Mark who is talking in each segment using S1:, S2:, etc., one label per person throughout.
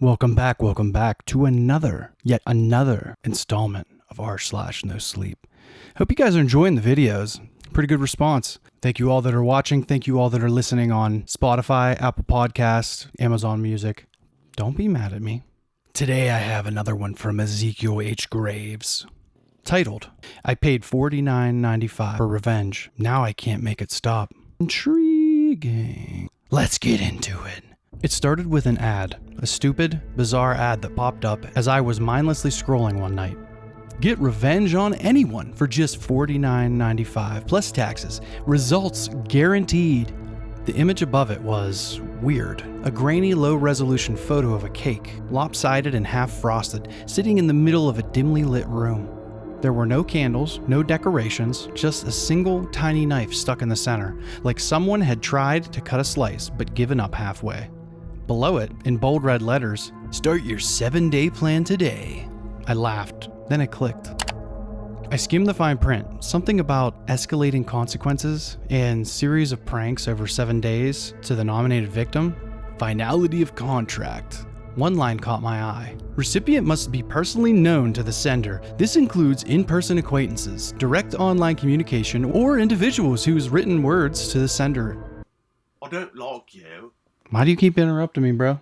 S1: Welcome back to yet another installment of r/no sleep. Hope you guys are enjoying the videos. Pretty good response. Thank you all that are watching. Thank you all that are listening on Spotify, Apple Podcasts, Amazon Music. Don't be mad at me. Today I have another one from Ezekiel H Graves. Titled, I paid $49.95 for revenge. Now I can't make it stop. Intriguing. Let's get into it. It started with an ad, a stupid, bizarre ad that popped up as I was mindlessly scrolling one night. Get revenge on anyone for just $49.95 plus taxes. Results guaranteed. The image above it was weird. A grainy, low-resolution photo of a cake, lopsided and half-frosted, sitting in the middle of a dimly lit room. There were no candles, no decorations, just a single tiny knife stuck in the center, like someone had tried to cut a slice but given up halfway. Below it, in bold red letters, start your 7-day plan today. I laughed, then it clicked. I skimmed the fine print, something about escalating consequences and series of pranks over 7 days to the nominated victim. Finality of contract. One line caught my eye. Recipient must be personally known to the sender. This includes in-person acquaintances, direct online communication, or individuals whose written words to the sender.
S2: I don't like you.
S1: Why do you keep interrupting me, bro?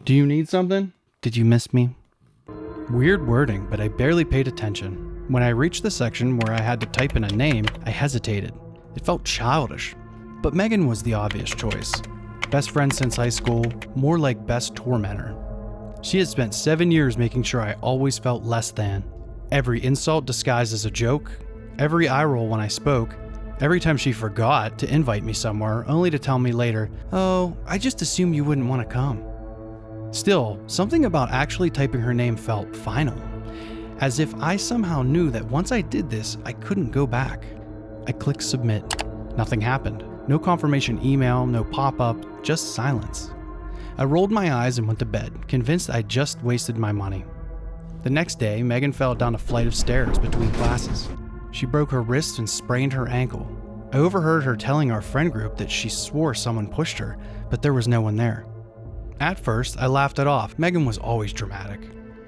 S1: Do you need something? Did you miss me? Weird wording, but I barely paid attention. When I reached the section where I had to type in a name, I hesitated. It felt childish, but Megan was the obvious choice. Best friend since high school, more like best tormentor. She had spent 7 years making sure I always felt less than. Every insult disguised as a joke, every eye roll when I spoke, every time she forgot to invite me somewhere, only to tell me later, "Oh, I just assumed you wouldn't want to come." Still, something about actually typing her name felt final. As if I somehow knew that once I did this, I couldn't go back. I clicked submit. Nothing happened. No confirmation email, no pop-up, just silence. I rolled my eyes and went to bed, convinced I'd just wasted my money. The next day, Megan fell down a flight of stairs between classes. She broke her wrist and sprained her ankle. I overheard her telling our friend group that she swore someone pushed her, but there was no one there. At first, I laughed it off. Megan was always dramatic.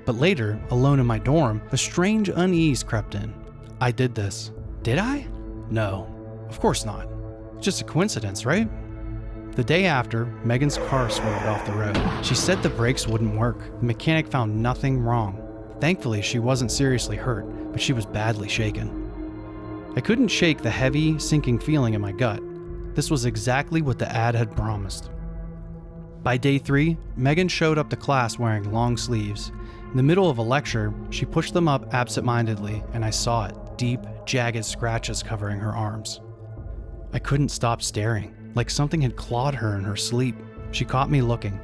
S1: But later, alone in my dorm, a strange unease crept in. I did this. Did I? No, of course not. It's just a coincidence, right? The day after, Megan's car swerved off the road. She said the brakes wouldn't work. The mechanic found nothing wrong. Thankfully, she wasn't seriously hurt, but she was badly shaken. I couldn't shake the heavy, sinking feeling in my gut. This was exactly what the ad had promised. By day 3, Megan showed up to class wearing long sleeves. In the middle of a lecture, she pushed them up absent-mindedly, and I saw it, deep, jagged scratches covering her arms. I couldn't stop staring, like something had clawed her in her sleep. She caught me looking.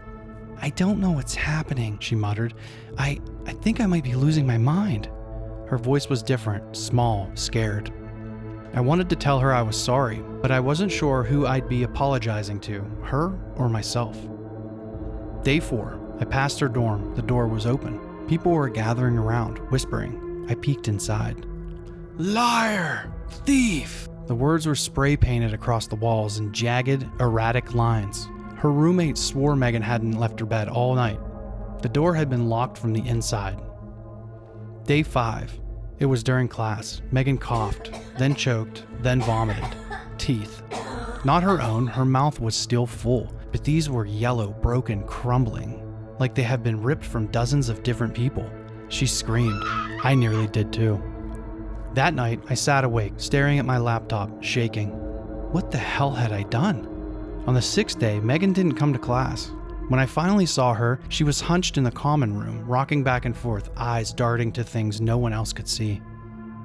S1: "I don't know what's happening," she muttered. I think I might be losing my mind." Her voice was different, small, scared. I wanted to tell her I was sorry, but I wasn't sure who I'd be apologizing to, her or myself. Day 4, I passed her dorm. The door was open. People were gathering around, whispering. I peeked inside. "Liar! Thief!" The words were spray painted across the walls in jagged, erratic lines. Her roommate swore Megan hadn't left her bed all night. The door had been locked from the inside. Day 5. It was during class. Megan coughed, then choked, then vomited. Teeth. Not her own, her mouth was still full, but these were yellow, broken, crumbling, like they had been ripped from dozens of different people. She screamed. I nearly did too. That night, I sat awake, staring at my laptop, shaking. What the hell had I done? On the 6th day, Megan didn't come to class. When I finally saw her, she was hunched in the common room, rocking back and forth, eyes darting to things no one else could see.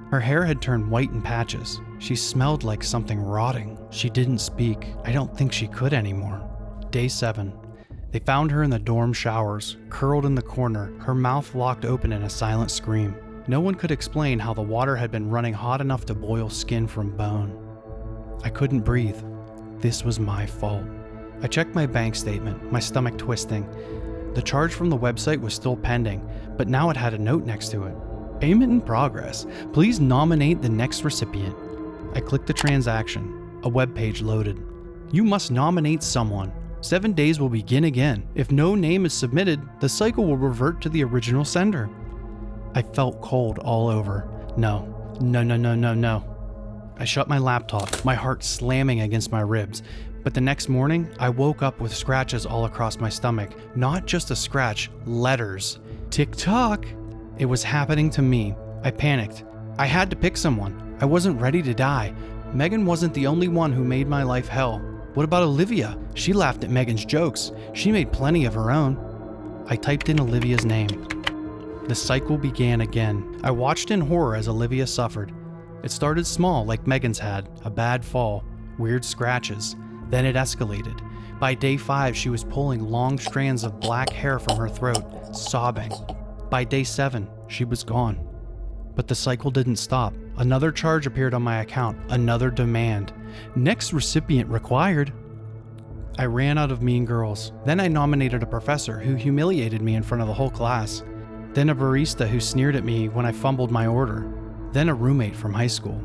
S1: Her hair had turned white in patches. She smelled like something rotting. She didn't speak. I don't think she could anymore. Day 7. They found her in the dorm showers, curled in the corner, her mouth locked open in a silent scream. No one could explain how the water had been running hot enough to boil skin from bone. I couldn't breathe. This was my fault. I checked my bank statement, my stomach twisting. The charge from the website was still pending, but now it had a note next to it. Payment in progress. Please nominate the next recipient. I clicked the transaction. A web page loaded. You must nominate someone. 7 days will begin again. If no name is submitted, the cycle will revert to the original sender. I felt cold all over. No. I shut my laptop, my heart slamming against my ribs. But the next morning, I woke up with scratches all across my stomach. Not just a scratch, letters. Tick-tock. It was happening to me. I panicked. I had to pick someone. I wasn't ready to die. Megan wasn't the only one who made my life hell. What about Olivia? She laughed at Megan's jokes. She made plenty of her own. I typed in Olivia's name. The cycle began again. I watched in horror as Olivia suffered. It started small, like Megan's had, a bad fall, weird scratches. Then it escalated. By day 5, she was pulling long strands of black hair from her throat, sobbing. By day 7, she was gone. But the cycle didn't stop. Another charge appeared on my account, another demand. Next recipient required. I ran out of mean girls. Then I nominated a professor who humiliated me in front of the whole class. Then a barista who sneered at me when I fumbled my order. Then a roommate from high school.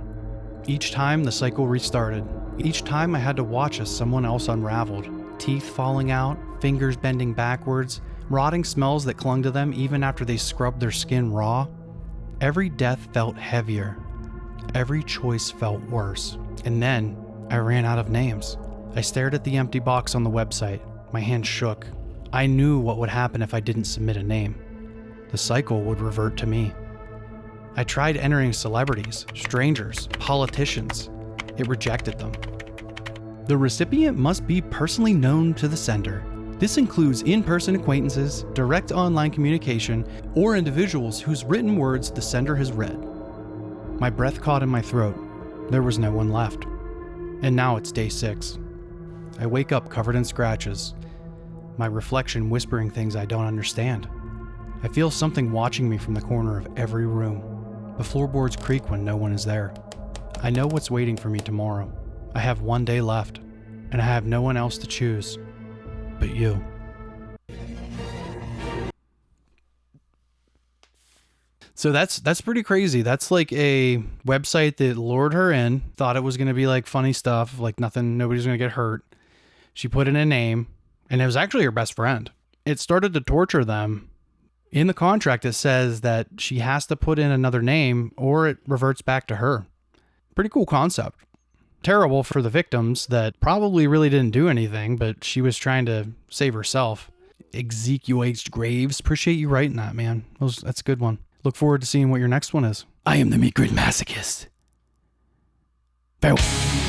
S1: Each time the cycle restarted. Each time I had to watch as someone else unraveled. Teeth falling out, fingers bending backwards, rotting smells that clung to them even after they scrubbed their skin raw. Every death felt heavier. Every choice felt worse. And then I ran out of names. I stared at the empty box on the website. My hand shook. I knew what would happen if I didn't submit a name. The cycle would revert to me. I tried entering celebrities, strangers, politicians. It rejected them. The recipient must be personally known to the sender. This includes in-person acquaintances, direct online communication, or individuals whose written words the sender has read. My breath caught in my throat. There was no one left. And now it's day 6. I wake up covered in scratches, my reflection whispering things I don't understand. I feel something watching me from the corner of every room. The floorboards creak when no one is there. I know what's waiting for me tomorrow. I have 1 day left, and I have no one else to choose but you. So that's pretty crazy. That's like a website that lured her in, thought it was going to be like funny stuff, like nothing, nobody's going to get hurt. She put in a name, and it was actually her best friend. It started to torture them. In the contract, it says that she has to put in another name or it reverts back to her. Pretty cool concept. Terrible for the victims that probably really didn't do anything, but she was trying to save herself. Ezekiel H Graves, appreciate you writing that, man. That's a good one. Look forward to seeing what your next one is. I am the meat grid masochist. Farewell.